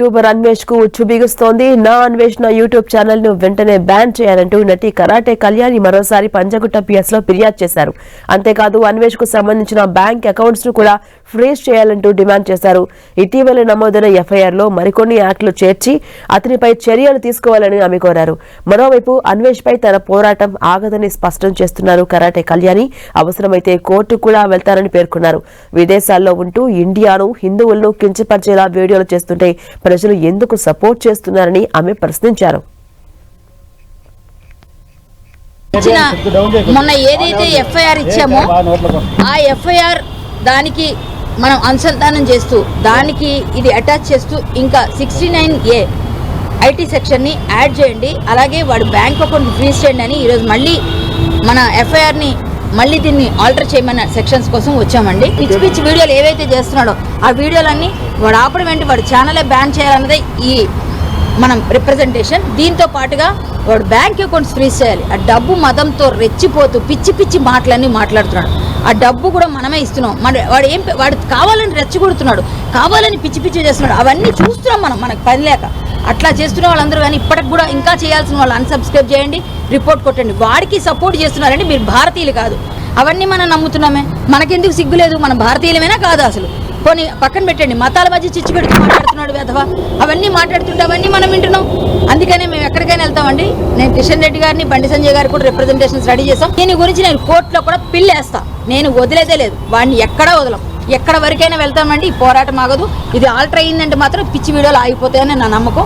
YouTuber Anvesh కు ఉచ్చు బిగుస్తోంది. నా అన్వేష్ నా యూట్యూబ్ ఛానల్ ను వెంటనే బ్యాన్ చేయాలంటూ నటి కరాటే కళ్యాణి మరోసారి పంజగుట్ట పిఎస్ లో ఫిర్యాదు చేశారు. అంతేకాదు అన్వేష్ కు సంబంధించిన బ్యాంక్ అకౌంట్స్ ను కూడా ఫ్రీజ్ చేయాలంటూ డిమాండ్ చేశారు. ఇటీవల నమోదైన ఎఫ్ఐఆర్ లో మరికొన్ని యాక్టులు చేర్చి అతనిపై చర్యలు తీసుకోవాలని ఆమె కోరారు. మరోవైపు అన్వేష్ పై తన పోరాటం ఆగదని స్పష్టం చేస్తున్నారు కరాటే కళ్యాణి. అవసరమైతే కోర్టు కూడా వెళ్తారని పేర్కొన్నారు. విదేశాల్లో ఉంటూ ఇండియాను హిందువులను కించపరిచేలా వీడియోలు చేస్తుంటే ప్రజలు ఎందుకు సపోర్ట్ చేస్తున్నారని ఆమె ప్రశ్నించారు. మొన్న ఏదైతే ఎఫ్ఐఆర్ ఇచ్చామో ఆ ఎఫ్ఐఆర్ దానికి మనం అనుసంధానం చేస్తూ దానికి ఇది అటాచ్ చేస్తూ ఇంకా 69A ఐటీ సెక్షన్ని యాడ్ చేయండి, అలాగే వాడు బ్యాంక్ అకౌంట్ ఫ్రీజ్ చేయండి అని ఈరోజు మళ్ళీ మన ఎఫ్ఐఆర్ని మళ్ళీ దీన్ని ఆల్టర్ చేయమన్న సెక్షన్స్ కోసం వచ్చామండి. పిచ్చి పిచ్చి వీడియోలు ఏవైతే చేస్తున్నాడో ఆ వీడియోలన్నీ వాడు ఆపడం ఏంటి, వాడు ఛానలే బ్యాన్ చేయాలన్నదే ఈ మనం రిప్రజెంటేషన్. దీంతో పాటుగా వాడు బ్యాంక్ అకౌంట్స్ ఫ్రీజ్ చేయాలి. ఆ డబ్బు మదంతో రెచ్చిపోతూ పిచ్చి పిచ్చి మాటలన్నీ మాట్లాడుతున్నాడు. ఆ డబ్బు కూడా మనమే ఇస్తున్నాం. వాడు కావాలని రెచ్చగొడుతున్నాడు, కావాలని పిచ్చి పిచ్చి చేస్తున్నాడు. అవన్నీ చూస్తున్నాం మనకు పని లేక అట్లా చేస్తున్న వాళ్ళందరూ. కానీ ఇప్పటికి కూడా ఇంకా చేయాల్సిన వాళ్ళు అన్సబ్స్క్రైబ్ చేయండి, రిపోర్ట్ కొట్టండి. వాడికి సపోర్ట్ చేస్తున్నారంటే మీరు భారతీయులు కాదు. అవన్నీ మనం నమ్ముతున్నామే, మనకెందుకు సిగ్గులేదు? మన భారతీయులమేనా కాదు? అసలు పోనీ పక్కన పెట్టండి, మతాల మధ్య చిచ్చు పెడుతూ మాట్లాడుతున్నాడు వేధవా. అవన్నీ మాట్లాడుతుంటే అవన్నీ మనం వింటున్నాం. అందుకనే మేము ఎక్కడికైనా వెళ్తామండి. నేను కిషన్ రెడ్డి గారిని, బండి సంజయ్ గారు కూడా రిప్రజెంటేషన్స్ రెడీ చేస్తాం. దీని గురించి నేను కోర్టులో కూడా పిల్లేస్తా. నేను వదిలేదే లేదు, వాడిని ఎక్కడా వదలం. ఎక్కడ వరకైనా వెళ్తామండి. ఈ పోరాటం ఆగదు. ఇది ఆల్టర్ అయిందంటే మాత్రం పిచ్చి వీడియోలు ఆగిపోతాయని నా నమ్మకం.